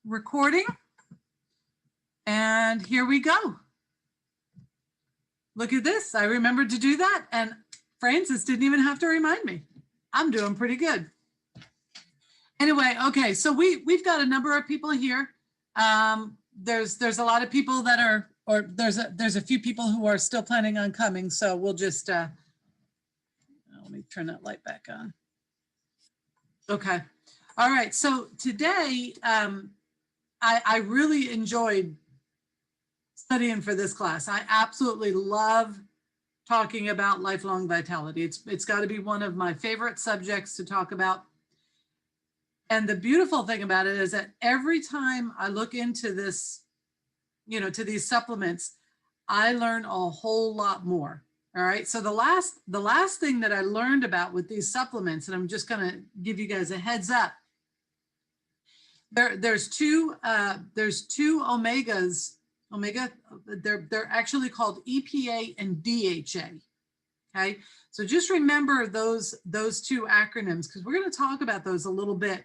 recording. And here we go. Look at this. I remembered to do that. And Francis didn't even have to remind me. I'm doing pretty good. Anyway, okay, so we've got a number of people here. There's a lot of people that are, or there's a few people who are still planning on coming. So we'll just, let me turn that light back on. Okay. All right. So today, I really enjoyed studying for this class. I absolutely love talking about lifelong vitality. It's got to be one of my favorite subjects to talk about. And the beautiful thing about it is that every time I look into this, you know, to these supplements, I learn a whole lot more. All right. So the last thing that I learned about with these supplements, and I'm just going to give you guys a heads up. There's two omegas. They're actually called EPA and DHA. Okay. So just remember those two acronyms, because we're going to talk about those a little bit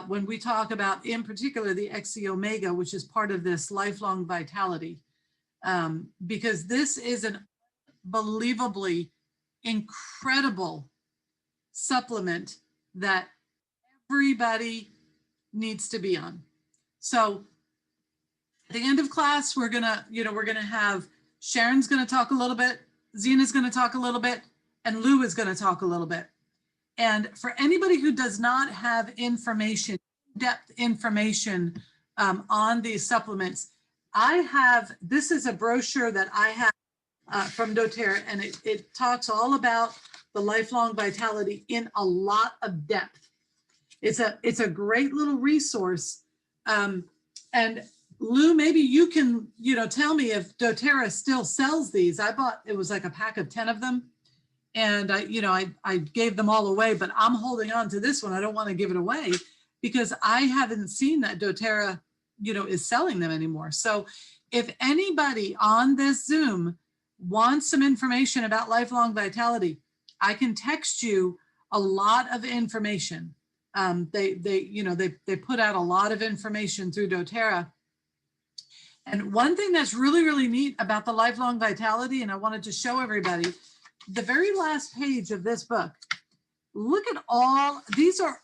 when we talk about, in particular, the XC Omega, which is part of this lifelong vitality, because this is an unbelievably incredible supplement that everybody needs to be on. So at the end of class, we're gonna have Sharon's gonna talk a little bit, Zena's gonna talk a little bit, and Lou is gonna talk a little bit. And for anybody who does not have information, in-depth information on these supplements, this is a brochure that I have from doTERRA, and it talks all about the lifelong vitality in a lot of depth. It's a great little resource. And Lou, maybe you can, tell me if doTERRA still sells these. I bought, it was like a pack of 10 of them. And I gave them all away, but I'm holding on to this one. I don't want to give it away because I haven't seen that doTERRA, is selling them anymore. So if anybody on this Zoom wants some information about lifelong vitality, I can text you a lot of information. They put out a lot of information through doTERRA. And one thing that's really, really neat about the lifelong vitality, and I wanted to show everybody, the very last page of this book, look at all, these are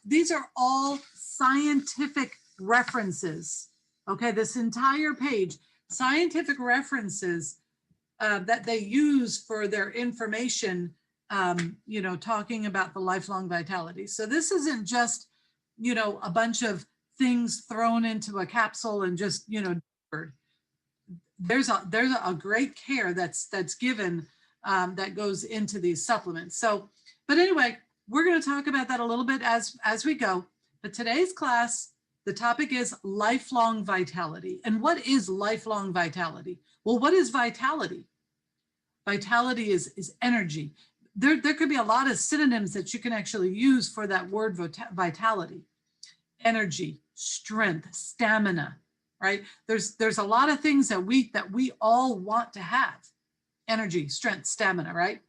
all scientific references. Okay, this entire page, scientific references that they use for their information, talking about the lifelong vitality. So this isn't just, a bunch of things thrown into a capsule and just, there's a great care that's given that goes into these supplements. So, but anyway, we're going to talk about that a little bit as we go. But today's class, the topic is lifelong vitality. And what is lifelong vitality? Well, what is vitality? Vitality is energy. There could be a lot of synonyms that you can actually use for that word vitality. Energy, strength, stamina, right? There's a lot of things that we all want to have. Energy, strength, stamina, right?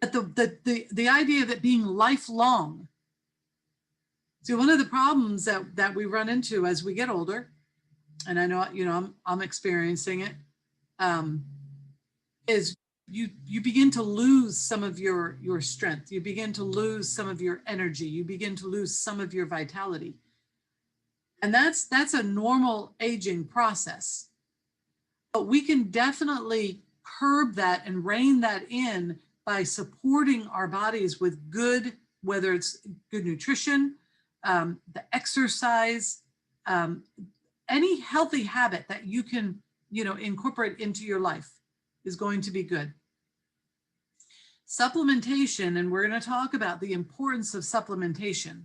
But the idea of it being lifelong. So one of the problems that we run into as we get older, and I know, I'm experiencing it, is you begin to lose some of your strength. You begin to lose some of your energy. You begin to lose some of your vitality. And that's a normal aging process. But we can definitely curb that and rein that in by supporting our bodies with good, whether it's good nutrition, the exercise, any healthy habit that you can, incorporate into your life is going to be good. Supplementation, and we're going to talk about the importance of supplementation.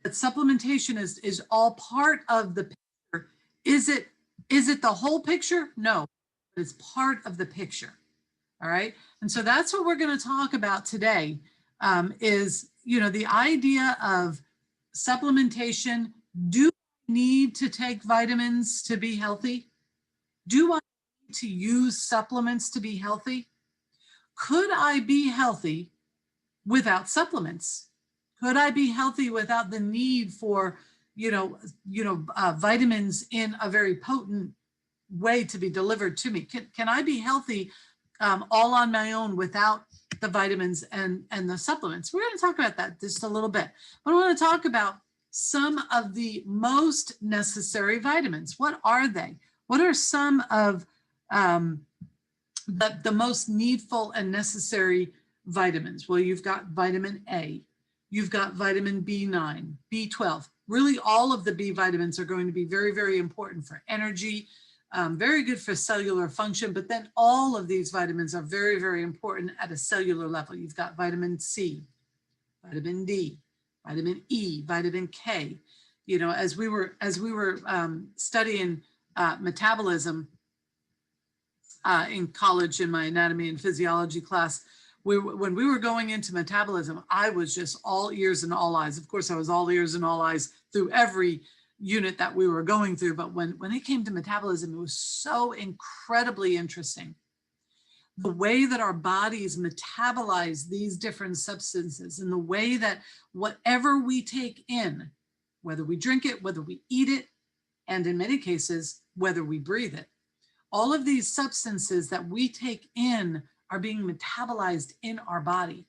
But supplementation is all part of the picture. Is it the whole picture? No, it's part of the picture. All right. And so that's what we're going to talk about today, is, the idea of supplementation. Do I need to take vitamins to be healthy? Do I need to use supplements to be healthy? Could I be healthy without supplements? Could I be healthy without the need for, vitamins in a very potent way to be delivered to me? Can I be healthy all on my own without the vitamins and the supplements? We're going to talk about that just a little bit. But I want to talk about some of the most necessary vitamins. What are they? What are some of the most needful and necessary vitamins? Well, you've got vitamin A, you've got vitamin B9, B12. Really, all of the B vitamins are going to be very, very important for energy, very good for cellular function, but then all of these vitamins are very, very important at a cellular level. You've got vitamin C, vitamin D, vitamin E, vitamin K. As we were studying metabolism in college in my anatomy and physiology class, when we were going into metabolism, I was just all ears and all eyes. Of course, I was all ears and all eyes through every unit that we were going through. But when it came to metabolism, it was so incredibly interesting. The way that our bodies metabolize these different substances and the way that whatever we take in, whether we drink it, whether we eat it, and in many cases, whether we breathe it, all of these substances that we take in are being metabolized in our body.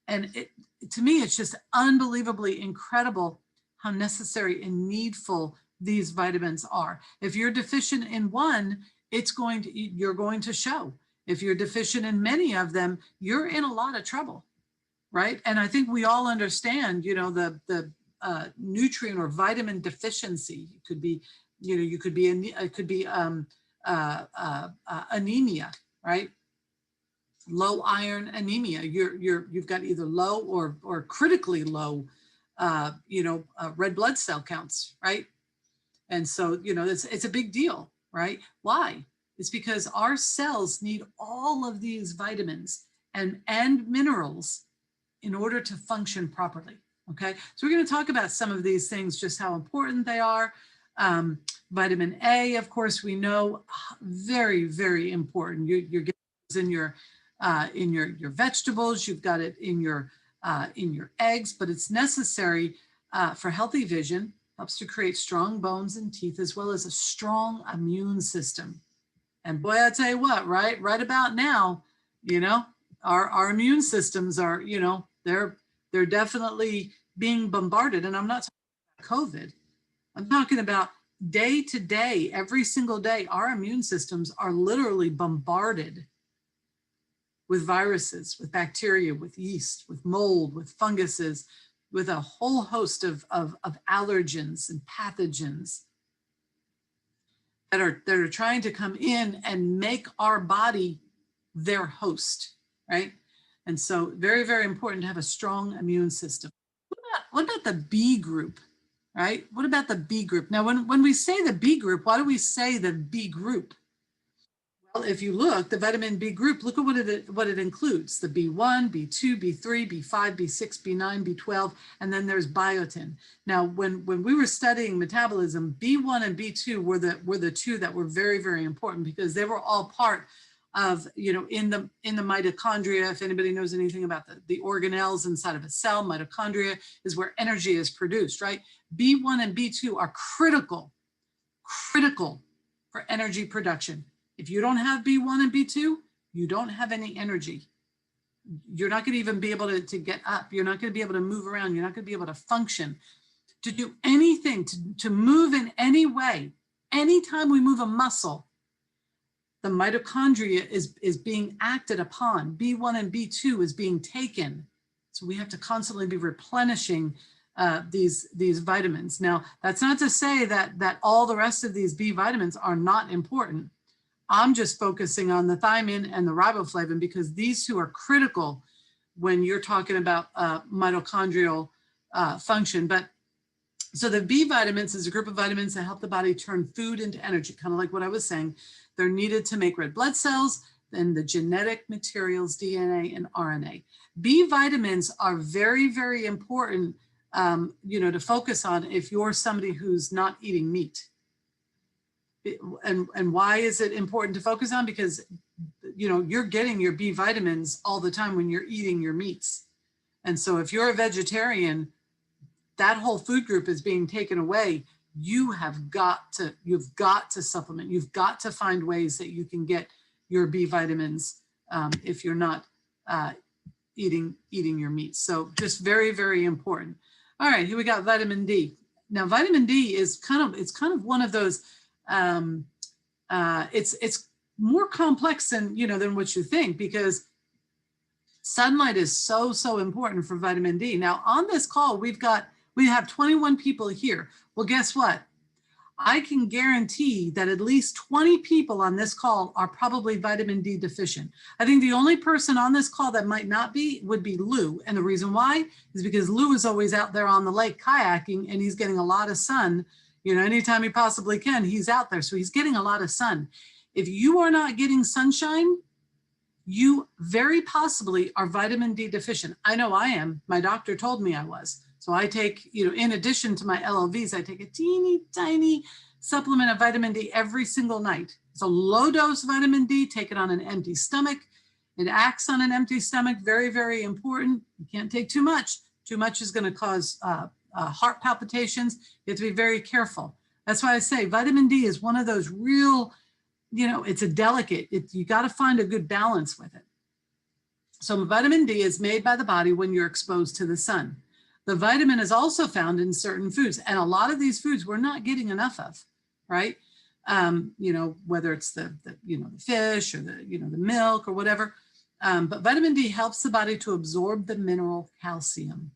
And to me, it's just unbelievably incredible how necessary and needful these vitamins are. If you're deficient in one, you're going to show. If you're deficient in many of them, you're in a lot of trouble, right? And I think we all understand, the nutrient or vitamin deficiency. It could be, it could be anemia, right? Low iron anemia. You've got either low or critically low, red blood cell counts, right? And so, it's a big deal, right? Why? It's because our cells need all of these vitamins and minerals in order to function properly, okay? So we're going to talk about some of these things, just how important they are. Vitamin A, of course, we know, very, very important. You're getting this in your vegetables. You've got it in your eggs, but it's necessary for healthy vision. Helps to create strong bones and teeth, as well as a strong immune system. And boy, I tell you what, right about now, our immune systems are, they're definitely being bombarded. And I'm not talking about COVID. I'm talking about day to day, every single day, our immune systems are literally bombarded with viruses, with bacteria, with yeast, with mold, with funguses, with a whole host of allergens and pathogens that are trying to come in and make our body their host, right? And so very, very important to have a strong immune system. What about the B group, right? What about the B group? Now, when we say the B group, why do we say the B group? Well, if you look, the vitamin B group, look at what it includes: the B1, B2, B3, B5, B6, B9, B12, and then there's biotin. Now, when we were studying metabolism, B1 and B2 were the two that were very, very important, because they were all part of, in the mitochondria. If anybody knows anything about the organelles inside of a cell, mitochondria is where energy is produced, right? B1 and B2 are critical for energy production. If you don't have B1 and B2, you don't have any energy. You're not going to even be able to get up. You're not going to be able to move around. You're not going to be able to function, to do anything, to move in any way. Anytime we move a muscle, the mitochondria is being acted upon. B1 and B2 is being taken. So we have to constantly be replenishing these vitamins. Now, that's not to say that all the rest of these B vitamins are not important. I'm just focusing on the thiamine and the riboflavin, because these two are critical when you're talking about mitochondrial function. But so the B vitamins is a group of vitamins that help the body turn food into energy, kind of like what I was saying. They're needed to make red blood cells and the genetic materials, DNA and RNA. B vitamins are very, very important, to focus on if you're somebody who's not eating meat. And why is it important to focus on? Because, you're getting your B vitamins all the time when you're eating your meats. And so if you're a vegetarian, that whole food group is being taken away, you've got to supplement. You've got to find ways that you can get your B vitamins if you're not eating your meat. So just very, very important. All right, here we got vitamin D. Now, vitamin D is kind of one of those. It's more complex than what you think, because sunlight is so important for vitamin D. Now, on this call, we have 21 people here. Well, guess what? I can guarantee that at least 20 people on this call are probably vitamin D deficient. I think the only person on this call that might not be would be Lou. And the reason why is because Lou is always out there on the lake kayaking, and he's getting a lot of sun. Anytime he possibly can, he's out there. So he's getting a lot of sun. If you are not getting sunshine, you very possibly are vitamin D deficient. I know I am. My doctor told me I was. So I take, in addition to my LLVs, I take a teeny tiny supplement of vitamin D every single night. It's a low dose vitamin D, take it on an empty stomach. It acts on an empty stomach, very, very important. You can't take too much. Too much is going to cause heart palpitations. You have to be very careful. That's why I say vitamin D is one of those real, it's a delicate, you got to find a good balance with it. So vitamin D is made by the body when you're exposed to the sun. The vitamin is also found in certain foods, and a lot of these foods we're not getting enough of, right? Whether it's the fish or the milk or whatever. But vitamin D helps the body to absorb the mineral calcium,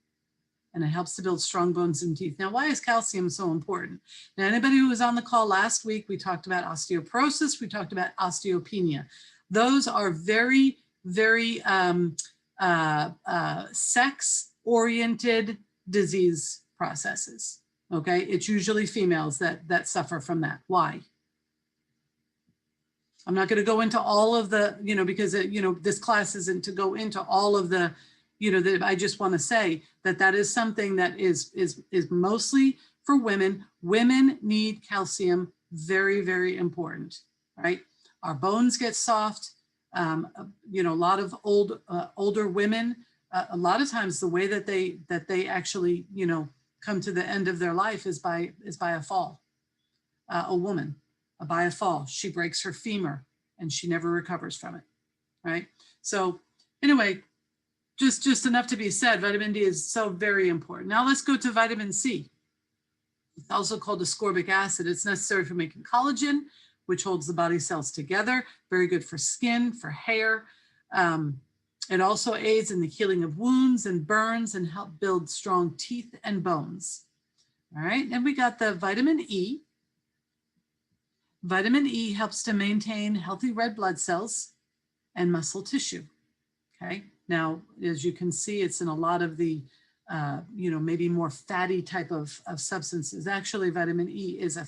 and it helps to build strong bones and teeth. Now, why is calcium so important? Now, anybody who was on the call last week, we talked about osteoporosis, we talked about osteopenia. Those are very, very sex-oriented disease processes, okay? It's usually females that suffer from that. Why? I'm not gonna go into all of the, because this class isn't to go into all of the, I just wanna say that is something that is mostly for women. Women need calcium, very, very important, right? Our bones get soft. A lot of older women, a lot of times the way that they actually come to the end of their life is by a fall. A woman by a fall, she breaks her femur and she never recovers from it, right? So anyway, just enough to be said, vitamin D is so very important. Now let's go to vitamin C. It's also called ascorbic acid. It's necessary for making collagen, which holds the body cells together. Very good for skin, for hair. It also aids in the healing of wounds and burns and help build strong teeth and bones. All right, and we got the vitamin E. Vitamin E helps to maintain healthy red blood cells and muscle tissue. Okay, now, as you can see, it's in a lot of the, maybe more fatty type of substances. Actually, vitamin E is a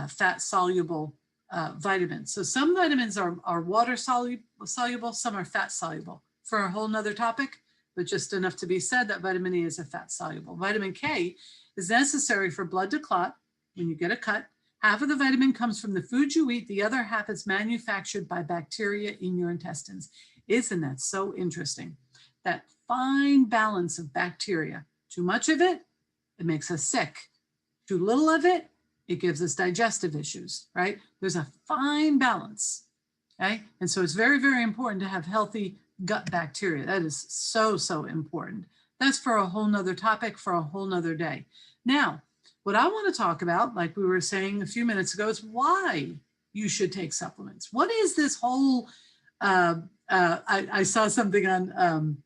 fat-soluble vitamin. So some vitamins are water soluble, some are fat soluble. For a whole nother topic, but just enough to be said that vitamin E is a fat soluble. Vitamin K is necessary for blood to clot when you get a cut. Half of the vitamin comes from the food you eat. The other half is manufactured by bacteria in your intestines. Isn't that so interesting? That fine balance of bacteria. Too much of it, it makes us sick. Too little of it, it gives us digestive issues, right? There's a fine balance, okay? And so it's very, very important to have healthy gut bacteria. That is so, so important. That's for a whole nother topic for a whole nother day. Now, what I want to talk about, like we were saying a few minutes ago, is why you should take supplements. What is this whole, I saw something on,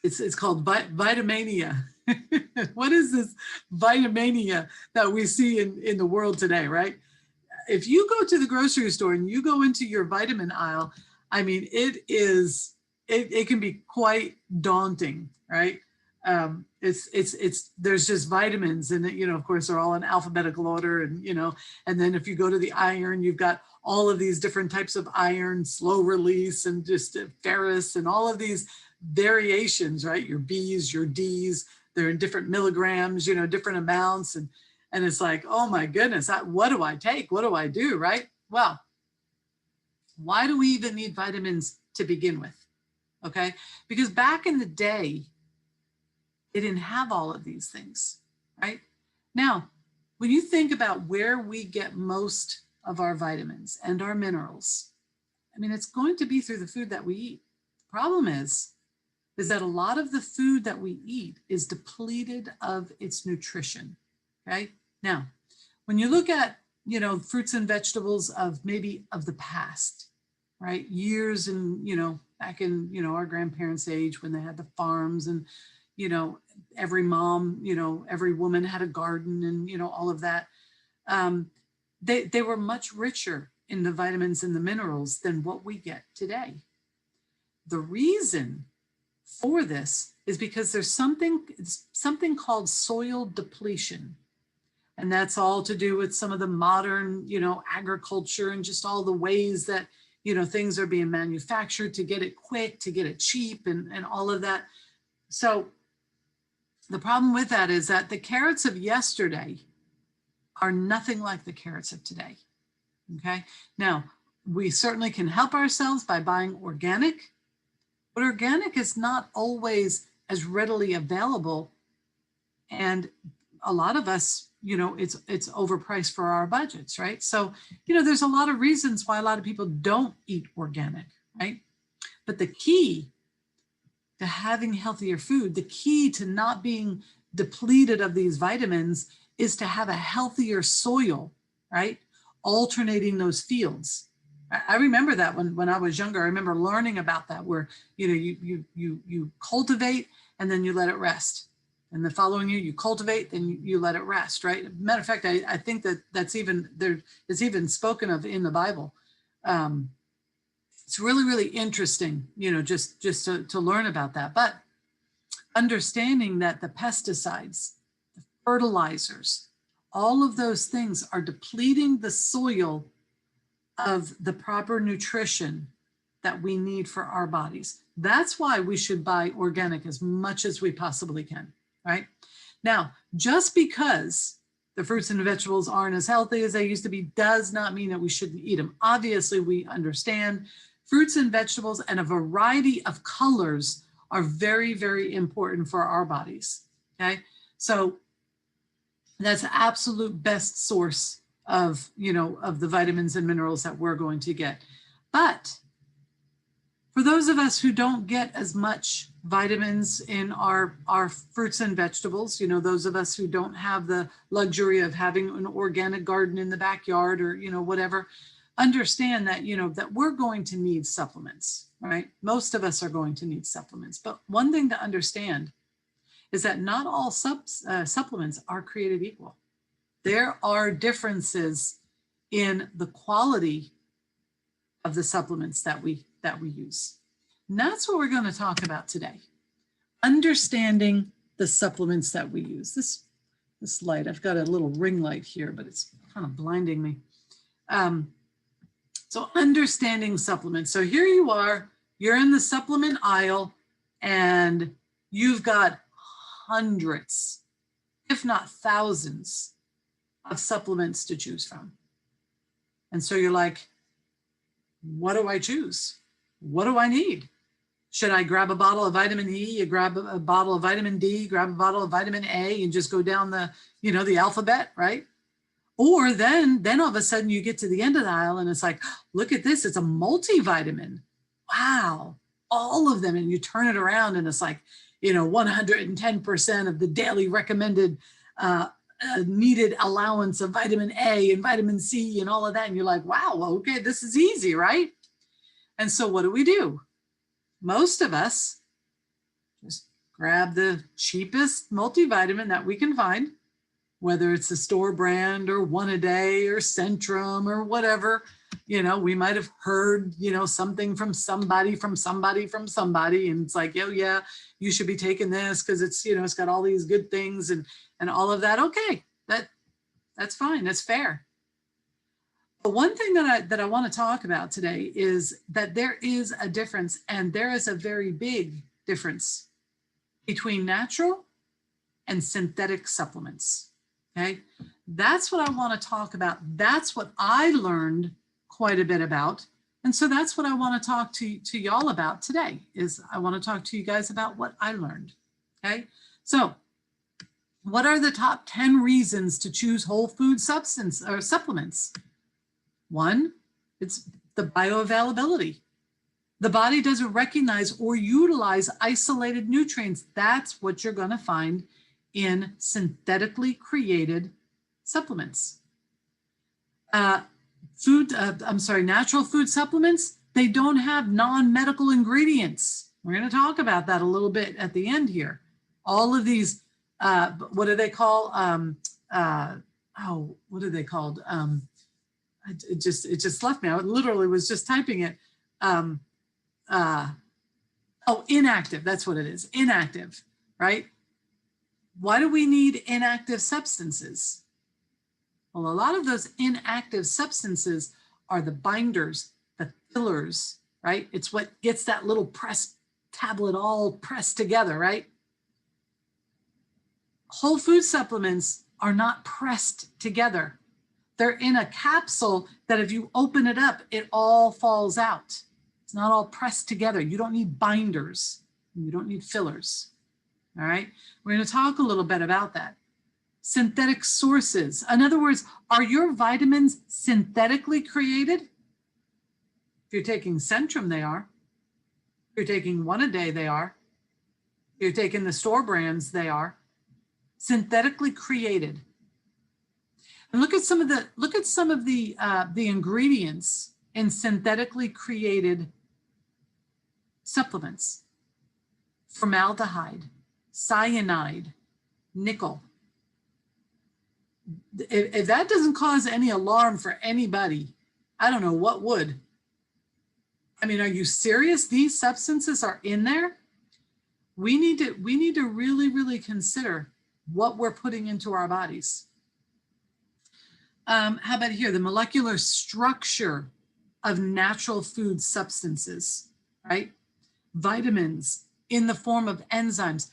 it's called Vitamania. What is this Vitamania that we see in the world today, right? If you go to the grocery store and you go into your vitamin aisle, I mean, it can be quite daunting, right? There's just vitamins, and of course they're all in alphabetical order, and and then if you go to the iron, you've got all of these different types of iron, slow release, and just ferrous, and all of these variations, right? Your B's, your D's, they're in different milligrams, different amounts, and it's like, oh my goodness, what do I take? What do I do, right? Well, why do we even need vitamins to begin with? Okay, because back in the day, They didn't have all of these things, right? Now, when you think about where we get most of our vitamins and our minerals, I mean, it's going to be through the food that we eat. The problem is that a lot of the food that we eat is depleted of its nutrition, okay? Now, when you look at, you know, fruits and vegetables of maybe of the past, right? Years and, you know, back in, you know, our grandparents' age when they had the farms and, you know, every mom, you know, every woman had a garden and, you know, all of that. They were much richer in the vitamins and the minerals than what we get today. The reason for this is because there's something called soil depletion. And that's all to do with some of the modern, you know, agriculture and just all the ways that, you know, things are being manufactured to get it quick, to get it cheap and all of that. So the problem with that is that the carrots of yesterday are nothing like the carrots of today. Okay. Now, we certainly can help ourselves by buying organic, but organic is not always as readily available. And a lot of us, you know, it's overpriced for our budgets, right? So, you know, there's a lot of reasons why a lot of people don't eat organic, right? But the key to having healthier food, the key to not being depleted of these vitamins is to have a healthier soil, right? Alternating those fields. I remember that when I was younger. I remember learning about that, where, you know, you cultivate and then you let it rest, and the following year you cultivate, then you let it rest, right? Matter of fact, I think that's even there is even spoken of in the Bible. It's really, really interesting, you know, just to learn about that. But understanding that the pesticides, the fertilizers, all of those things are depleting the soil of the proper nutrition that we need for our bodies. That's why we should buy organic as much as we possibly can, right? Now, just because the fruits and vegetables aren't as healthy as they used to be does not mean that we shouldn't eat them. Obviously, we understand fruits and vegetables and a variety of colors are very, very important for our bodies, okay? So that's the absolute best source of, you know, of the vitamins and minerals that we're going to get. But for those of us who don't get as much vitamins in our fruits and vegetables, you know, those of us who don't have the luxury of having an organic garden in the backyard or, you know, whatever, understand that, you know, that we're going to need supplements, right? Most of us are going to need supplements. But one thing to understand is that not all supplements are created equal. There are differences in the quality of the supplements that we use. And that's what we're going to talk about today. Understanding the supplements that we use. This light, I've got a little ring light here, but it's kind of blinding me. So understanding supplements. So here you are, you're in the supplement aisle and you've got hundreds, if not thousands, of supplements to choose from. And so you're like, what do I choose? What do I need? Should I grab a bottle of vitamin E, you grab a bottle of vitamin D, grab a bottle of vitamin A and just go down the, you know, the alphabet, right? Or then all of a sudden you get to the end of the aisle and it's like, look at this, it's a multivitamin. Wow, all of them. And you turn it around and it's like, you know, 110% of the daily recommended needed allowance of vitamin A and vitamin C and all of that. And you're like, wow, okay, this is easy, right? And so what do? Most of us just grab the cheapest multivitamin that we can find, whether it's a store brand or One A Day or Centrum or whatever. You know, we might have heard, you know, something from somebody, and it's like, oh yeah, you should be taking this because it's, you know, it's got all these good things and all of that. Okay, that's fine, that's fair. But one thing that I want to talk about today is that there is a difference, and there is a very big difference between natural and synthetic supplements. Okay, that's what I want to talk about. That's what I learned quite a bit about. And so that's what I want to talk to y'all about today, is I want to talk to you guys about what I learned. Okay, So what are the top 10 reasons to choose whole food substance or supplements? One, it's the bioavailability. The body doesn't recognize or utilize isolated nutrients. That's what you're going to find in synthetically created supplements. Natural food supplements, they don't have non-medical ingredients. We're going to talk about that a little bit at the end here. All of these, what do they call? What are they called? It just left me. I literally was just typing it. Inactive. That's what it is. Inactive, right? Why do we need inactive substances? Well, a lot of those inactive substances are the binders, the fillers, right? It's what gets that little press tablet all pressed together, right? Whole food supplements are not pressed together. They're in a capsule that if you open it up, it all falls out. It's not all pressed together. You don't need binders. You don't need fillers. All right. We're going to talk a little bit about that. Synthetic sources. In other words, are your vitamins synthetically created? If you're taking Centrum, they are. If you're taking One A Day, they are. If you're taking the store brands, they are. Synthetically created. And look at some of the ingredients in synthetically created supplements. Formaldehyde, cyanide, nickel. If that doesn't cause any alarm for anybody, I don't know what would. I mean, are you serious? These substances are in there? We need to really, really consider what we're putting into our bodies. How about here? The molecular structure of natural food substances, right? Vitamins in the form of enzymes.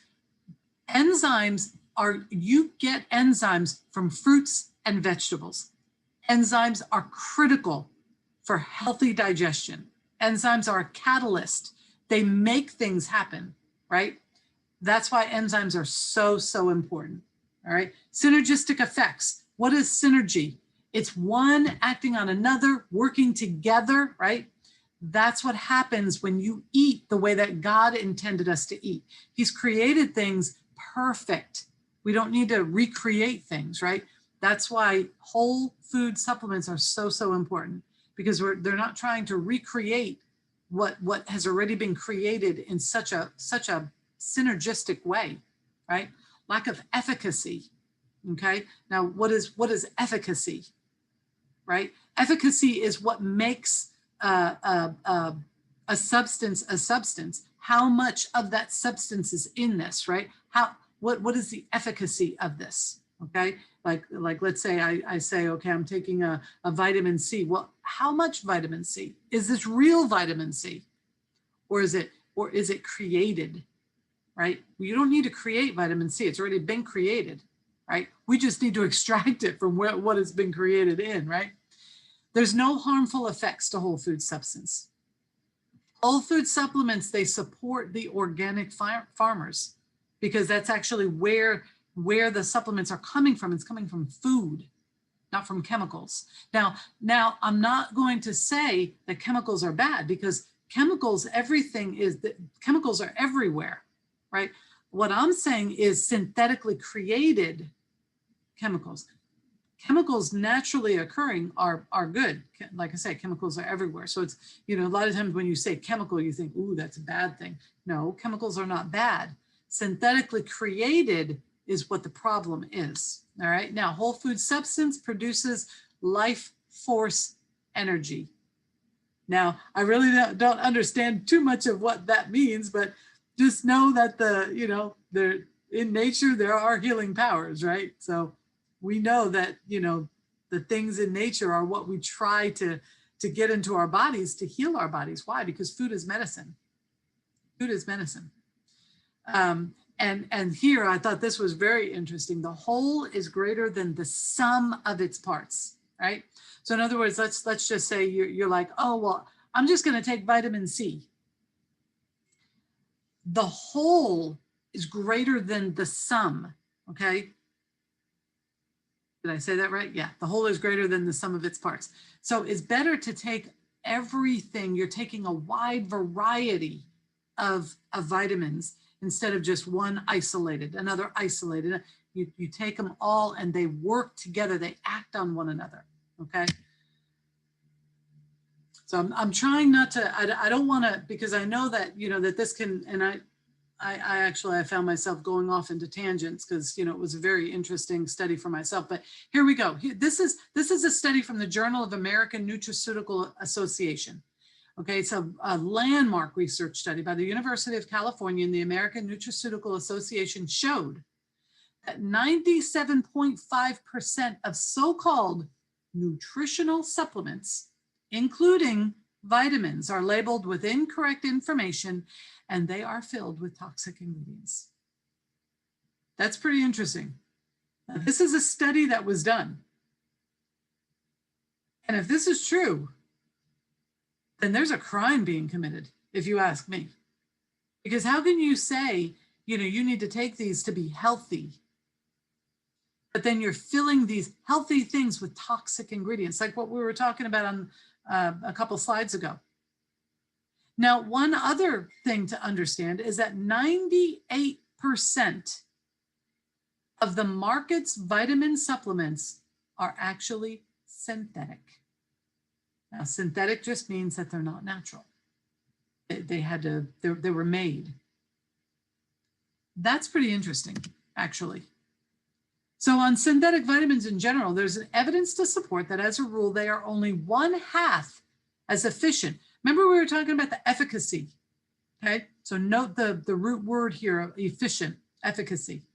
Enzymes you get enzymes from fruits and vegetables. Enzymes are critical for healthy digestion. Enzymes are a catalyst. They make things happen, right? That's why enzymes are so important, all right? Synergistic effects. What is synergy? It's one acting on another, working together, right? That's what happens when you eat the way that God intended us to eat. He's created things perfect. We don't need to recreate things, right? That's why whole food supplements are so important, because they're not trying to recreate what has already been created in such a synergistic way, right? Lack of efficacy. Okay. Now, what is efficacy, right? Efficacy is what makes a substance a substance. How much of that substance is in this, right? What is the efficacy of this? Okay. Like let's say I say, okay, I'm taking a vitamin C. Well, how much vitamin C? Is this real vitamin C? Or is it created? Right? Well, you don't need to create vitamin C. It's already been created, right? We just need to extract it from what it's been created in, right? There's no harmful effects to whole food substance. Whole food supplements, they support the organic farmers, because that's actually where the supplements are coming from. It's coming from food, not from chemicals. Now I'm not going to say that chemicals are bad, because chemicals are everywhere. Right? What I'm saying is synthetically created chemicals. Chemicals naturally occurring are good. Like I say, chemicals are everywhere. So it's, a lot of times when you say chemical, you think, ooh, that's a bad thing. No, chemicals are not bad. Synthetically created is what the problem is. All right. Now, whole food substance produces life force energy. Now, I really don't understand too much of what that means, but just know that in nature, there are healing powers, right? So we know that, the things in nature are what we try to get into our bodies to heal our bodies. Why? Because food is medicine. Food is medicine. And here I thought this was very interesting. The whole is greater than the sum of its parts, right? So in other words, let's just say you're like, oh, well, I'm just going to take vitamin C. The whole is greater than the sum, okay? Did I say that right? Yeah, the whole is greater than the sum of its parts. So it's better to take everything. You're taking a wide variety of vitamins instead of just one isolated, another isolated. You take them all and they work together. They act on one another, okay? So I'm trying not to, I don't want to, because I know that, you know, that this can, and I actually, I found myself going off into tangents because, you know, it was a very interesting study for myself, but here we go. This is a study from the Journal of American Nutraceutical Association. Okay, it's a landmark research study by the University of California, and the American Nutraceutical Association showed that 97.5% of so-called nutritional supplements, including vitamins, are labeled with incorrect information, and they are filled with toxic ingredients. That's pretty interesting. Now, this is a study that was done. And if this is true, then there's a crime being committed, if you ask me. Because how can you say, you know, you need to take these to be healthy, but then you're filling these healthy things with toxic ingredients, like what we were talking about on a couple slides ago. Now, one other thing to understand is that 98% of the market's vitamin supplements are actually synthetic. Now, synthetic just means that they're not natural. They were made. That's pretty interesting, actually. So on synthetic vitamins in general, there's evidence to support that as a rule, they are only 1/2 as efficient. Remember we were talking about the efficacy, okay? So note the root word here, efficient, efficacy.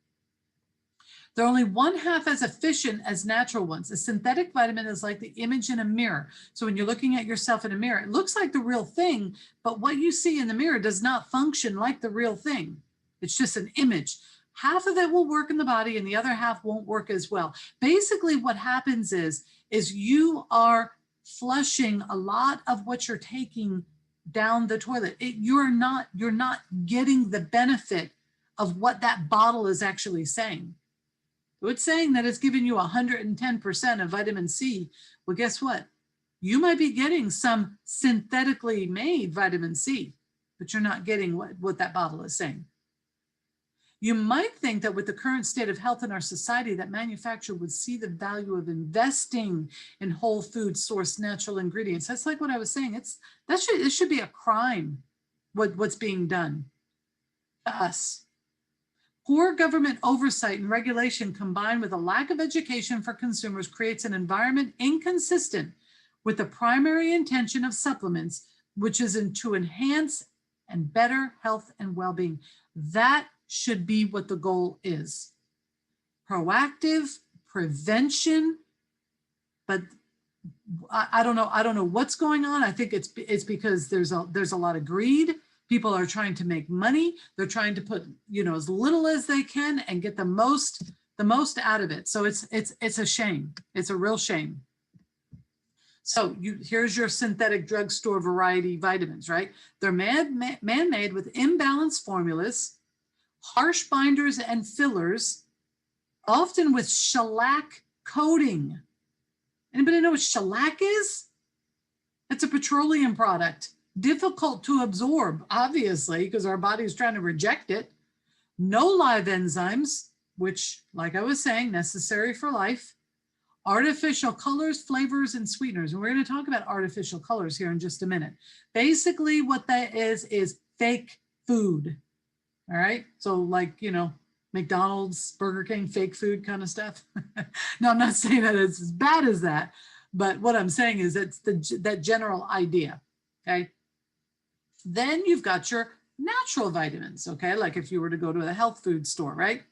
They're only 1/2 as efficient as natural ones. A synthetic vitamin is like the image in a mirror. So when you're looking at yourself in a mirror, it looks like the real thing, but what you see in the mirror does not function like the real thing. It's just an image. Half of it will work in the body and the other half won't work as well. Basically what happens is you are flushing a lot of what you're taking down the toilet. You're not getting the benefit of what that bottle is actually saying. It's saying that it's giving you 110% of vitamin C. Well, guess what? You might be getting some synthetically made vitamin C, but you're not getting what that bottle is saying. You might think that with the current state of health in our society, that manufacturer would see the value of investing in whole food sourced natural ingredients. That's like what I was saying. It should be a crime, what's being done to us. Poor government oversight and regulation combined with a lack of education for consumers creates an environment inconsistent with the primary intention of supplements, which is to enhance and better health and well-being. That should be what the goal is. Proactive prevention, but I don't know what's going on. I think it's because there's a lot of greed. People are trying to make money. They're trying to put, you know, as little as they can and get the most out of it. So it's a shame. It's a real shame. So here's your synthetic drugstore variety vitamins, right? They're man-made with imbalanced formulas, harsh binders and fillers, often with shellac coating. Anybody know what shellac is? It's a petroleum product, difficult to absorb, obviously, because our body is trying to reject it. No live enzymes, which, like I was saying, necessary for life. Artificial colors, flavors, and sweeteners. And we're going to talk about artificial colors here in just a minute. Basically, what that is fake food. All right. So like, you know, McDonald's, Burger King, fake food kind of stuff. No, I'm not saying that it's as bad as that, but what I'm saying is it's that general idea. Okay. Then you've got your natural vitamins. Okay. Like if you were to go to a health food store, right?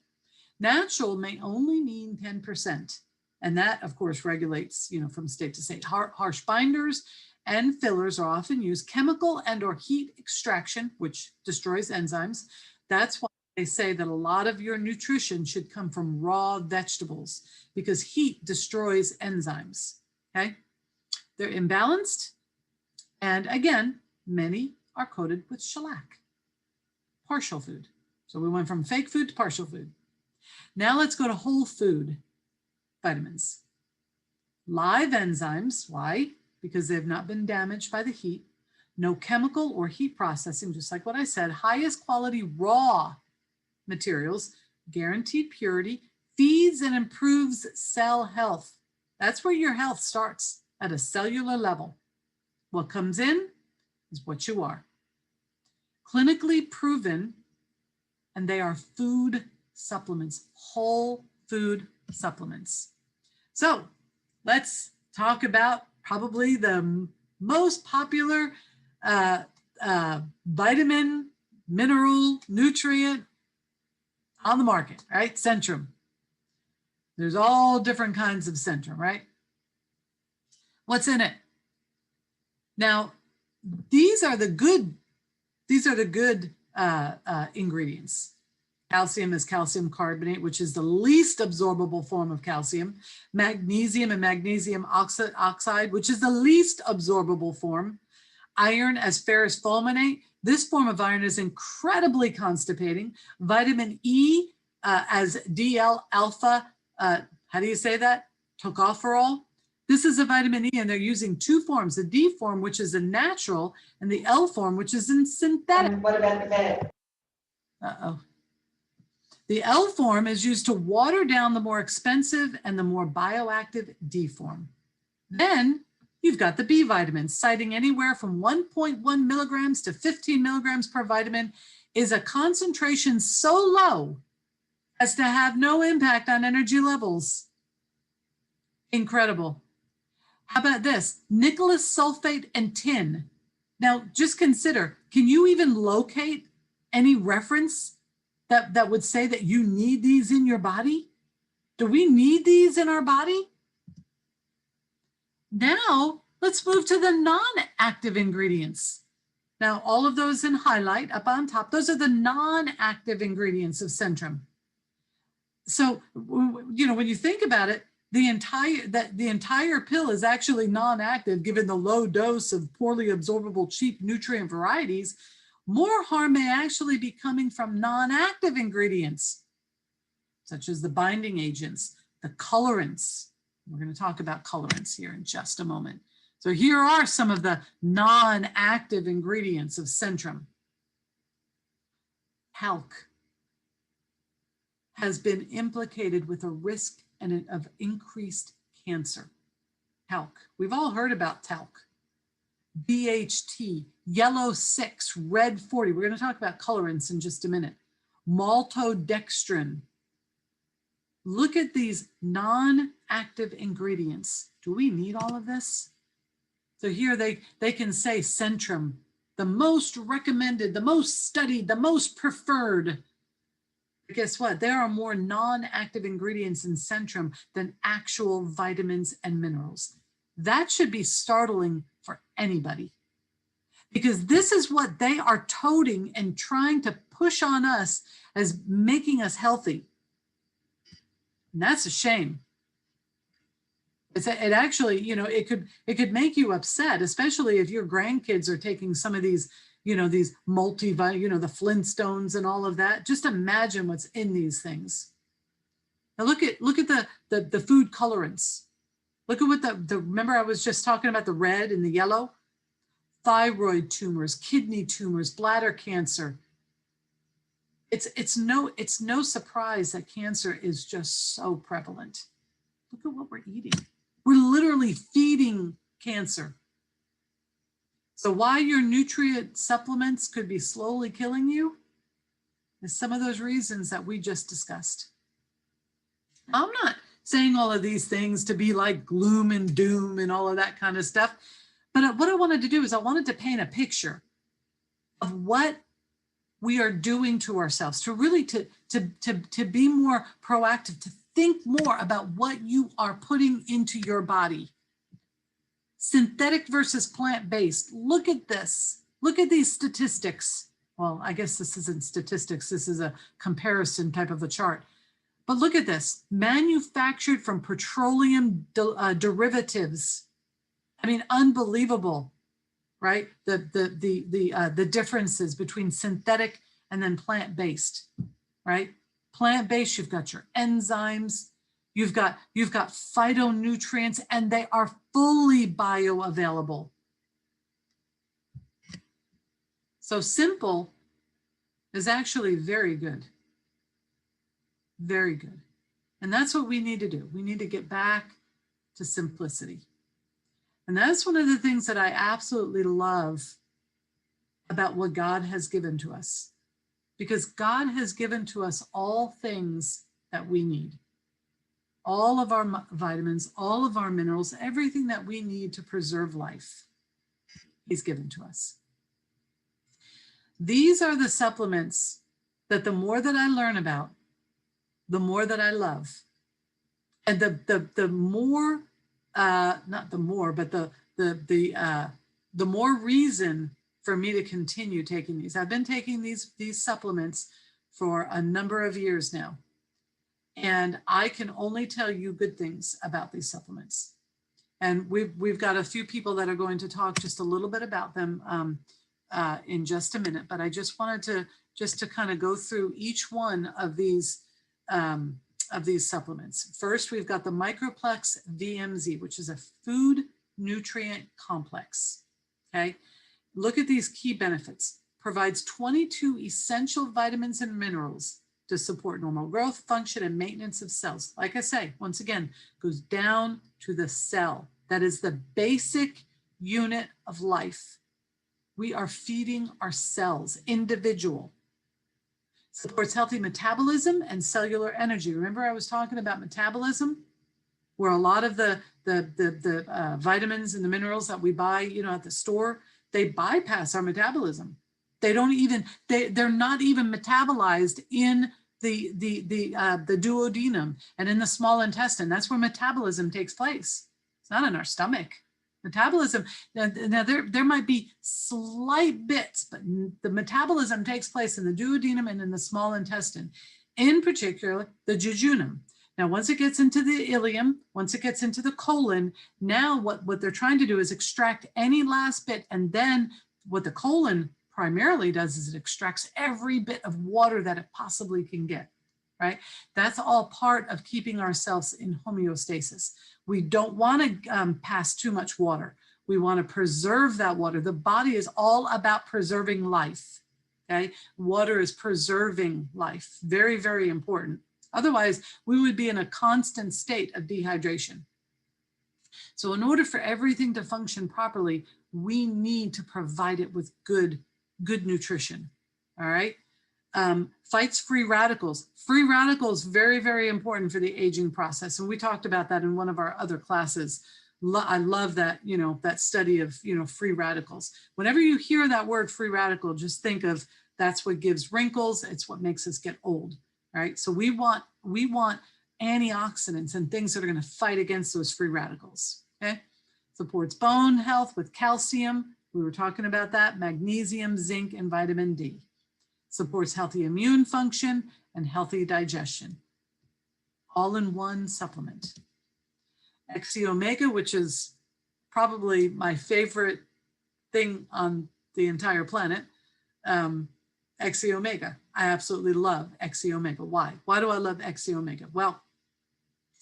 Natural may only mean 10%. And that, of course, regulates, you know, from state to state. Harsh binders and fillers are often used. Chemical and or heat extraction, which destroys enzymes. That's why they say that a lot of your nutrition should come from raw vegetables because heat destroys enzymes, okay? They're imbalanced. And again, many are coated with shellac, partial food, So we went from fake food to partial food. Now let's go to whole food vitamins. Live enzymes, why? Because they've not been damaged by the heat. No chemical or heat processing, just like what I said. Highest quality raw materials, guaranteed purity, feeds and improves cell health. That's where your health starts, at a cellular level. What comes in is what you are. Clinically proven, and they are food supplements, whole food supplements. So let's talk about probably the most popular vitamin, mineral, nutrient on the market, right? Centrum. There's all different kinds of Centrum, right? What's in it? Now, these are the good ingredients. Calcium is calcium carbonate, which is the least absorbable form of calcium. Magnesium and magnesium oxide, which is the least absorbable form. Iron as ferrous fulminate. This form of iron is incredibly constipating. Vitamin E as DL alpha, how do you say that? Tocopherol. This is a vitamin E, and they're using two forms, the D form, which is a natural, and the L form, which is in synthetic. And what about the bed? Uh-oh. The L form is used to water down the more expensive and the more bioactive D form. Then you've got the B vitamins, citing anywhere from 1.1 milligrams to 15 milligrams per vitamin is a concentration so low as to have no impact on energy levels. Incredible. How about this? Nickel sulfate and tin. Now, just consider, can you even locate any reference that would say that you need these in your body? Do we need these in our body? Now, let's move to the non-active ingredients. Now, all of those in highlight up on top, those are the non-active ingredients of Centrum. So, you know, when you think about it, the entire pill is actually non-active given the low dose of poorly absorbable cheap nutrient varieties. More harm may actually be coming from non-active ingredients, such as the binding agents, the colorants. We're going to talk about colorants here in just a moment. So here are some of the non-active ingredients of Centrum. Talc has been implicated with a risk of increased cancer. Talc, we've all heard about talc. BHT, yellow 6, red 40. We're going to talk about colorants in just a minute. Maltodextrin. Look at these non-active ingredients. Do we need all of this? So here they can say Centrum, the most recommended, the most studied, the most preferred. But guess what? There are more non-active ingredients in Centrum than actual vitamins and minerals. That should be startling for anybody, because this is what they are toting and trying to push on us as making us healthy. And that's a shame. It actually, you know, it could make you upset, especially if your grandkids are taking some of these, you know, these the Flintstones and all of that. Just imagine what's in these things. Now look at the food colorants. Look at what remember I was just talking about the red and the yellow? Thyroid tumors, kidney tumors, bladder cancer. It's no surprise that cancer is just so prevalent. Look at what we're eating. We're literally feeding cancer. So why your nutrient supplements could be slowly killing you is some of those reasons that we just discussed. I'm not saying all of these things to be like gloom and doom and all of that kind of stuff. But what I wanted to do is I wanted to paint a picture of what we are doing to ourselves, to really to be more proactive, to think more about what you are putting into your body. Synthetic versus plant-based. Look at this. Look at these statistics. Well, I guess this isn't statistics. This is a comparison type of a chart. But look at this. Manufactured from petroleum derivatives. I mean, unbelievable, right? The differences between synthetic and then plant-based, right? Plant-based, you've got your enzymes, you've got phytonutrients, and they are fully bioavailable. So simple is actually very good. Very good. And that's what we need to do. We need to get back to simplicity. And that's one of the things that I absolutely love about what God has given to us. Because God has given to us all things that we need. All of our vitamins, all of our minerals, everything that we need to preserve life, He's given to us. These are the supplements that the more that I learn about, the more that I love. And the more, not the more, but the more reason for me to continue taking these. I've been taking these supplements for a number of years now. And I can only tell you good things about these supplements. And we've got a few people that are going to talk just a little bit about them in just a minute. But I just wanted to kind of go through each one of these supplements. First, we've got the Microplex Vmz, which is a food nutrient complex. Okay, look at these key benefits. Provides 22 essential vitamins and minerals to support normal growth, function, and maintenance of cells. Like I say, once again, goes down to the cell. That is the basic unit of life. We are feeding our cells, individual. Supports healthy metabolism and cellular energy. Remember I was talking about metabolism, where a lot of the vitamins and the minerals that we buy, at the store, they bypass our metabolism. They don't even, they're not even metabolized in the duodenum and in the small intestine. That's where metabolism takes place. It's not in our stomach. Metabolism, now there might be slight bits, but the metabolism takes place in the duodenum and in the small intestine, in particular the jejunum. Now, once it gets into the ileum, once it gets into the colon, now what they're trying to do is extract any last bit, and then what the colon primarily does is it extracts every bit of water that it possibly can get, right? That's all part of keeping ourselves in homeostasis. We don't want to pass too much water. We want to preserve that water. The body is all about preserving life, okay? Water is preserving life. Very, very important. Otherwise, we would be in a constant state of dehydration. So in order for everything to function properly, we need to provide it with good nutrition, all right? Fights free radicals. Free radicals, very, very important for the aging process. And we talked about that in one of our other classes. I love that, that study of, free radicals. Whenever you hear that word free radical, just think of that's what gives wrinkles. It's what makes us get old, right? So we want antioxidants and things that are going to fight against those free radicals, okay? Supports bone health with calcium. We were talking about that, magnesium, zinc, and vitamin D. Supports healthy immune function and healthy digestion. All in one supplement. Omega, which is probably my favorite thing on the entire planet. Omega. I absolutely love Omega. Why? Why do I love Omega? Well,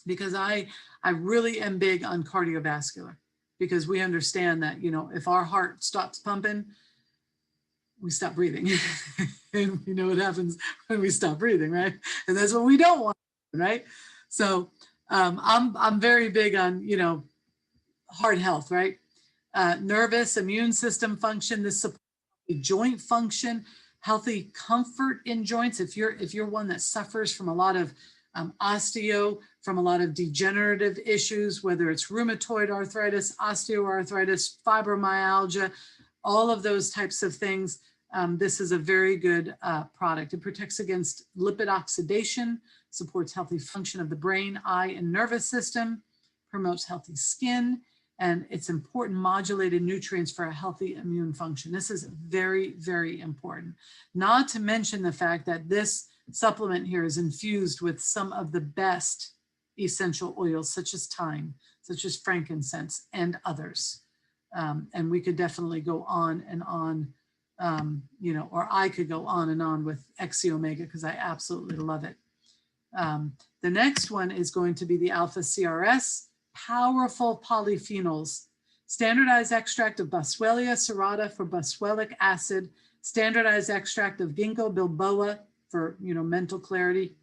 because I really am big on cardiovascular, because we understand that, if our heart stops pumping, we stop breathing. And we know what happens when we stop breathing, right? And that's what we don't want, right? So I'm very big on, heart health, right? Nervous, immune system function, this supports joint function, healthy comfort in joints. If you're one that suffers from a lot of osteo, from a lot of degenerative issues, whether it's rheumatoid arthritis, osteoarthritis, fibromyalgia, all of those types of things, this is a very good product. It protects against lipid oxidation, supports healthy function of the brain, eye, and nervous system, promotes healthy skin, and it's important modulated nutrients for a healthy immune function. This is very, very important. Not to mention the fact that this supplement here is infused with some of the best essential oils, such as thyme, such as frankincense, and others. And we could definitely go on and on you know, or I could go on and on with XC Omega because I absolutely love it. The next one is going to be the alpha CRS, powerful polyphenols, standardized extract of Boswellia serrata for boswellic acid, standardized extract of ginkgo biloba for, you know, mental clarity.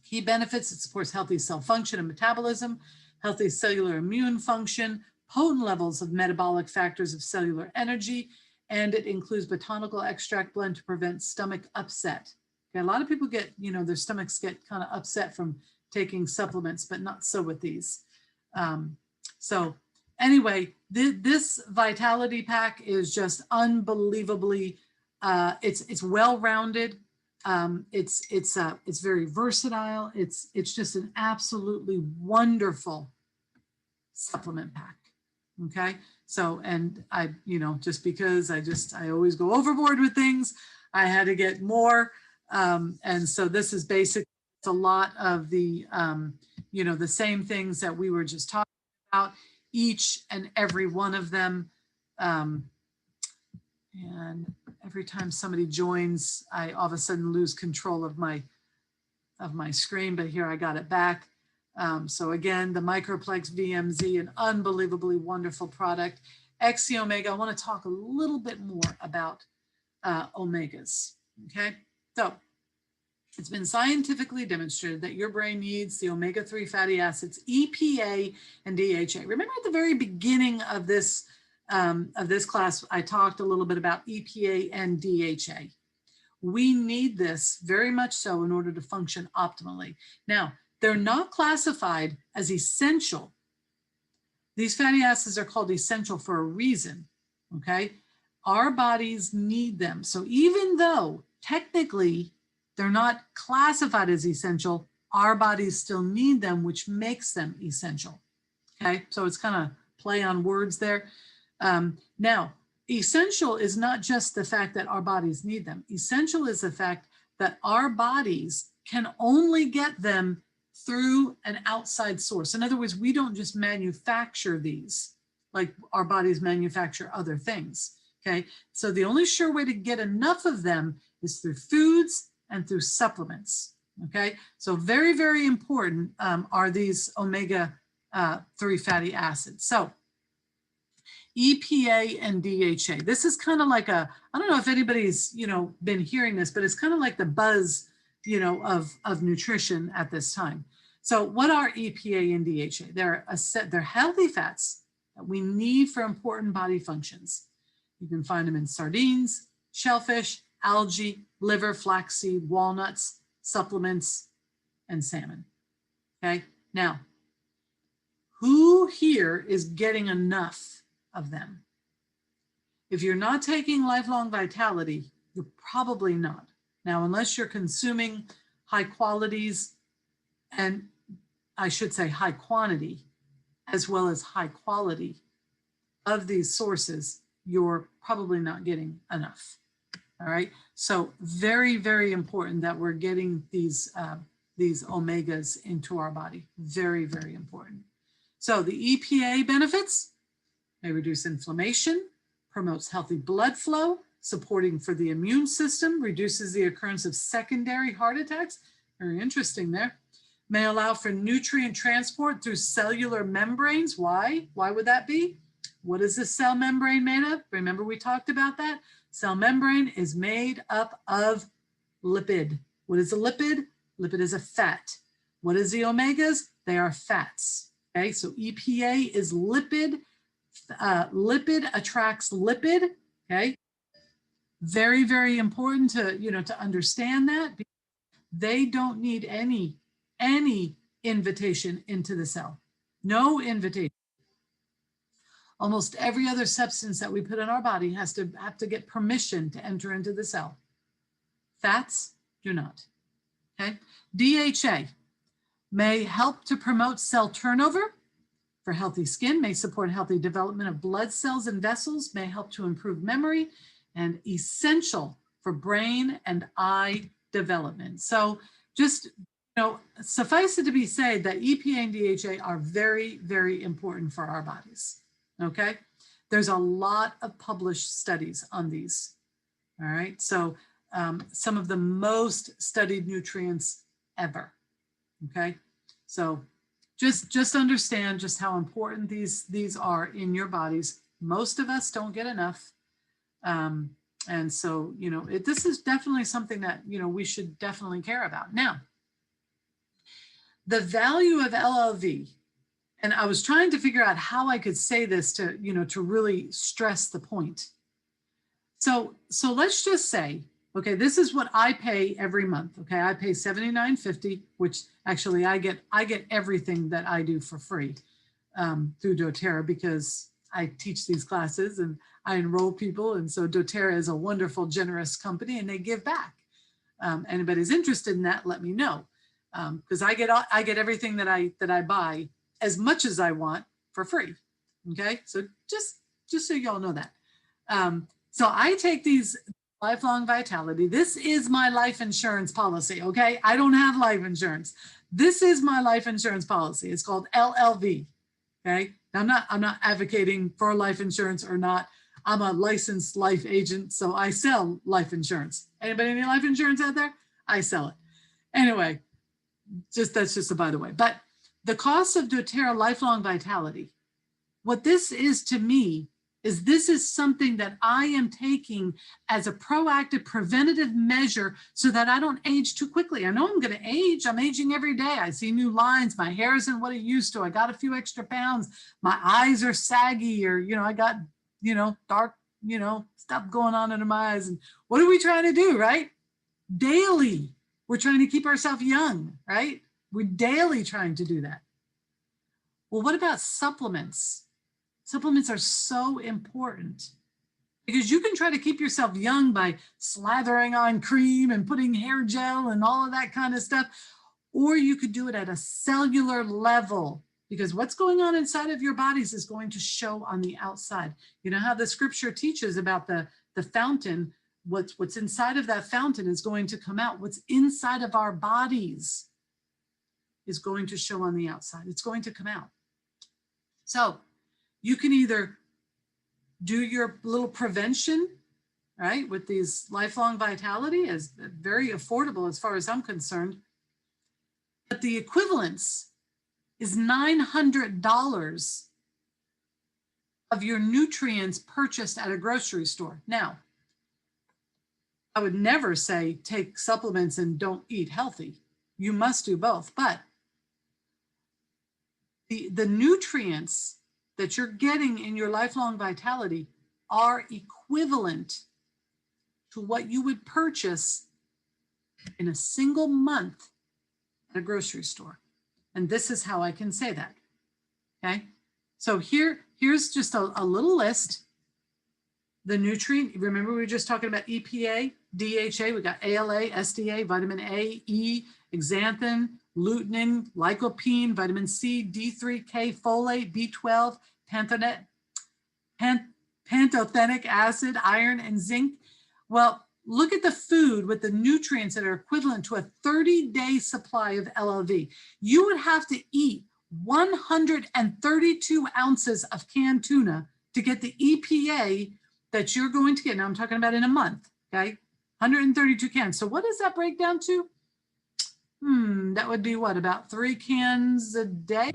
Key benefits: it supports healthy cell function and metabolism, healthy cellular immune function, potent levels of metabolic factors of cellular energy, and it includes botanical extract blend to prevent stomach upset. Okay, a lot of people get, you know, their stomachs get kind of upset from taking supplements, but not so with these. So anyway, this Vitality Pack is just unbelievably, it's well-rounded. It's very versatile. It's just an absolutely wonderful supplement pack. Okay, so, and I, you know, just because I always go overboard with things, I had to get more. And so this is basically a lot of the, you know, the same things that we were just talking about, each and every one of them. And every time somebody joins, I all of a sudden lose control of my screen, but here I got it back. So again, the Microplex Vmz, an unbelievably wonderful product. XC Omega, I want to talk a little bit more about omegas, okay? So it's been scientifically demonstrated that your brain needs the omega-3 fatty acids, EPA and DHA. Remember at the very beginning of this class, I talked a little bit about EPA and DHA. We need this very much so in order to function optimally. Now, they're not classified as essential. These fatty acids are called essential for a reason, okay? Our bodies need them. So even though technically they're not classified as essential, our bodies still need them, which makes them essential, okay? So it's kind of play on words there. Now, essential is not just the fact that our bodies need them. Essential is the fact that our bodies can only get them through an outside source. In other words, we don't just manufacture these like our bodies manufacture other things, okay? So the only sure way to get enough of them is through foods and through supplements, okay? So very, very important are these omega-3 fatty acids. So EPA and DHA. This is kind of like a, I don't know if anybody's, you know, been hearing this, but it's kind of like the buzz, you know, of nutrition at this time. So what are EPA and DHA? They're healthy fats that we need for important body functions. You can find them in sardines, shellfish, algae, liver, flaxseed, walnuts, supplements, and salmon. Okay, now, who here is getting enough of them? If you're not taking Lifelong Vitality, you're probably not. Now, unless you're consuming high qualities, and I should say high quantity, as well as high quality of these sources, you're probably not getting enough. All right, so very, very important that we're getting these omegas into our body. Very, very important. So the EPA benefits: may reduce inflammation, promotes healthy blood flow, supporting for the immune system, reduces the occurrence of secondary heart attacks. Very interesting there. May allow for nutrient transport through cellular membranes. Why? Why would that be? What is the cell membrane made of? Remember we talked about that? Cell membrane is made up of lipid. What is a lipid? Lipid is a fat. What is the omegas? They are fats. Okay, so EPA is lipid. Lipid attracts lipid. Okay, very, very important to, you know, to understand that. They don't need any invitation into the cell. No invitation. Almost every other substance that we put in our body has to get permission to enter into the cell. Fats do not. Okay. DHA may help to promote cell turnover for healthy skin, may support healthy development of blood cells and vessels, may help to improve memory, and essential for brain and eye development. So just, you know, suffice it to be said that EPA and DHA are very, very important for our bodies. Okay, there's a lot of published studies on these. All right, so some of the most studied nutrients ever. Okay, so just understand just how important these are in your bodies. Most of us don't get enough. And so, you know, this is definitely something that, you know, we should definitely care about. Now, the value of LLV, and I was trying to figure out how I could say this to, you know, to really stress the point. So let's just say, okay, this is what I pay every month. Okay, I pay $79.50, which actually I get everything that I do for free through doTERRA, because I teach these classes and I enroll people. And so doTERRA is a wonderful, generous company, and they give back. Anybody's interested in that, let me know. Because I get everything that I buy, as much as I want, for free. Okay, so just so y'all know that. So I take these Lifelong Vitality. This is my life insurance policy. Okay, I don't have life insurance. This is my life insurance policy. It's called LLV. Okay, now, I'm not advocating for life insurance or not. I'm a licensed life agent, so I sell life insurance. Anybody need life insurance out there? I sell it. Anyway, that's just a by the way. But the cost of doTERRA Lifelong Vitality, what this is to me is this is something that I am taking as a proactive preventative measure so that I don't age too quickly. I know I'm going to age. I'm aging every day. I see new lines. My hair isn't what it used to. I got a few extra pounds. My eyes are saggy, or, you know, I got, you know, dark, you know, stuff going on under my eyes. And what are we trying to do, right? Daily, we're trying to keep ourselves young, right? We're daily trying to do that. Well, what about supplements? Supplements are so important because you can try to keep yourself young by slathering on cream and putting hair gel and all of that kind of stuff. Or you could do it at a cellular level, because what's going on inside of your bodies is going to show on the outside. You know how the scripture teaches about the fountain, what's inside of that fountain is going to come out. What's inside of our bodies is going to show on the outside. It's going to come out. So you can either do your little prevention, right, with these Lifelong Vitality, as very affordable as far as I'm concerned. But the equivalence is $900 of your nutrients purchased at a grocery store. Now, I would never say take supplements and don't eat healthy. You must do both. But the nutrients that you're getting in your Lifelong Vitality are equivalent to what you would purchase in a single month at a grocery store. And this is how I can say that. Okay, so here's just a little list. The nutrient, remember we were just talking about EPA, DHA, we got ALA, SDA, vitamin A, E, xanthan, lutein, lycopene, vitamin C, D3, K, folate, B12, pantothenic acid, iron, and zinc. Well, look at the food with the nutrients that are equivalent to a 30-day supply of LLV. You would have to eat 132 ounces of canned tuna to get the EPA that you're going to get. Now I'm talking about in a month, okay? 132 cans. So what does that break down to? That would be what, about 3 cans a day?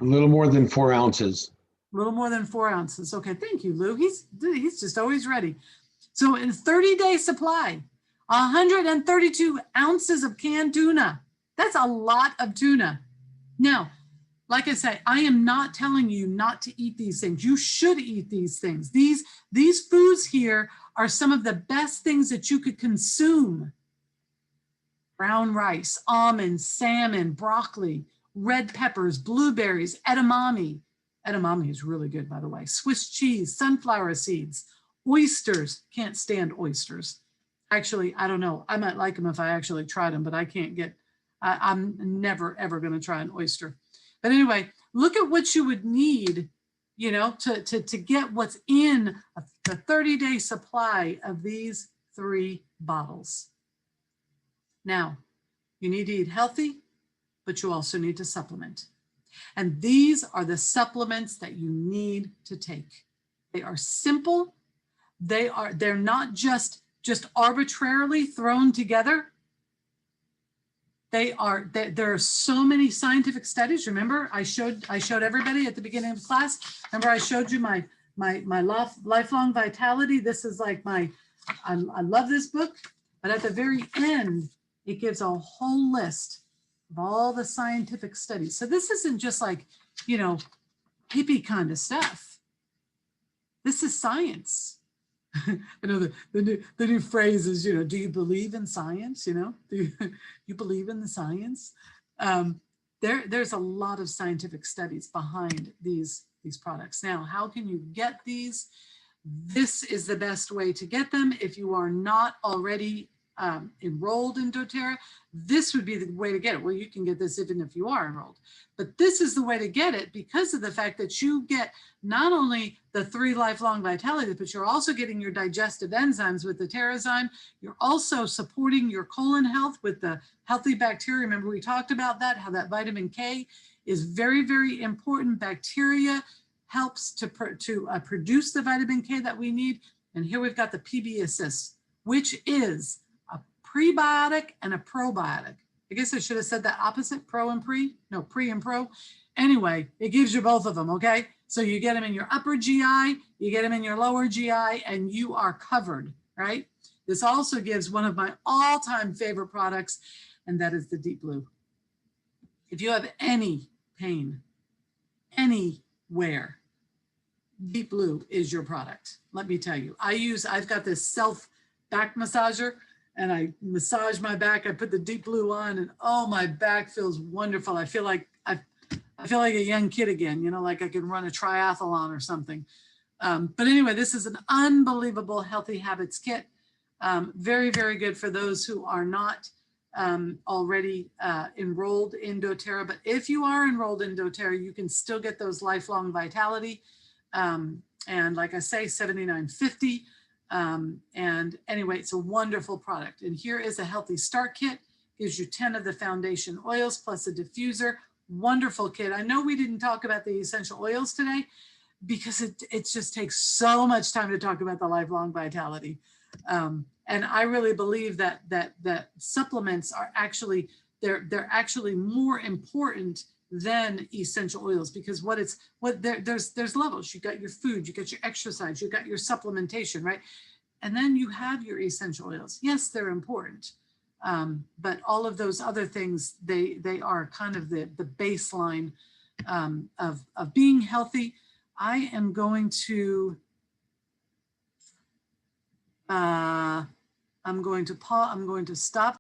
A little more than 4 ounces. A little more than 4 ounces. Okay, thank you, Lou. He's just always ready. So in 30-day supply, 132 ounces of canned tuna. That's a lot of tuna. Now, like I say, I am not telling you not to eat these things. You should eat these things. These foods here are some of the best things that you could consume. Brown rice, almonds, salmon, broccoli, red peppers, blueberries, edamame. Edamame is really good, by the way. Swiss cheese, sunflower seeds, oysters. Can't stand oysters. Actually, I don't know. I might like them if I actually tried them, but I can't get, I'm never, ever going to try an oyster. But anyway, look at what you would need, you know, to get what's in the 30-day supply of these 3 bottles. Now, you need to eat healthy, but you also need to supplement. And these are the supplements that you need to take. They are simple. They're not just just arbitrarily thrown together. There are so many scientific studies. Remember, I showed everybody at the beginning of class. Remember, I showed you my lifelong vitality. This is like I love this book, but at the very end, it gives a whole list of all the scientific studies. So this isn't just like, you know, hippie kind of stuff. This is science. I know the new phrase is, you know, do you believe in science? You know, do you believe in the science? There's a lot of scientific studies behind these products. Now, how can you get these? This is the best way to get them. If you are not already enrolled in doTERRA, this would be the way to get it. Well, you can get this even if you are enrolled, but this is the way to get it because of the fact that you get not only the 3 lifelong vitality, but you're also getting your digestive enzymes with the Terrazyme. You're also supporting your colon health with the healthy bacteria. Remember, we talked about that, how that vitamin K is very, very important. Bacteria helps to produce the vitamin K that we need. And here we've got the PB Assist, which is a prebiotic and a probiotic. I guess I should have said that opposite, pro and pre. No, pre and pro. Anyway, it gives you both of them, okay? So you get them in your upper GI, you get them in your lower GI, and you are covered, right? This also gives one of my all-time favorite products, and that is the Deep Blue. If you have any pain, anywhere, Deep Blue is your product. Let me tell you, I've got this self back massager, and I massage my back. I put the Deep Blue on, and oh, my back feels wonderful. I feel like a young kid again, you know, like I can run a triathlon or something. But anyway, this is an unbelievable Healthy Habits kit. Very, very good for those who are not already enrolled in doTERRA. But if you are enrolled in doTERRA, you can still get those lifelong vitality. And like I say, $79.50. And anyway, it's a wonderful product. And here is a Healthy Start Kit. Gives you 10 of the foundation oils plus a diffuser. Wonderful kit. I know we didn't talk about the essential oils today because it just takes so much time to talk about the lifelong vitality. And I really believe that supplements are actually, they're actually more important than essential oils, because there's levels. You got your food, you got your exercise, you got your supplementation, right? And then you have your essential oils. Yes, they're important. But all of those other things, they are kind of the baseline of being healthy. I am going to I'm going to stop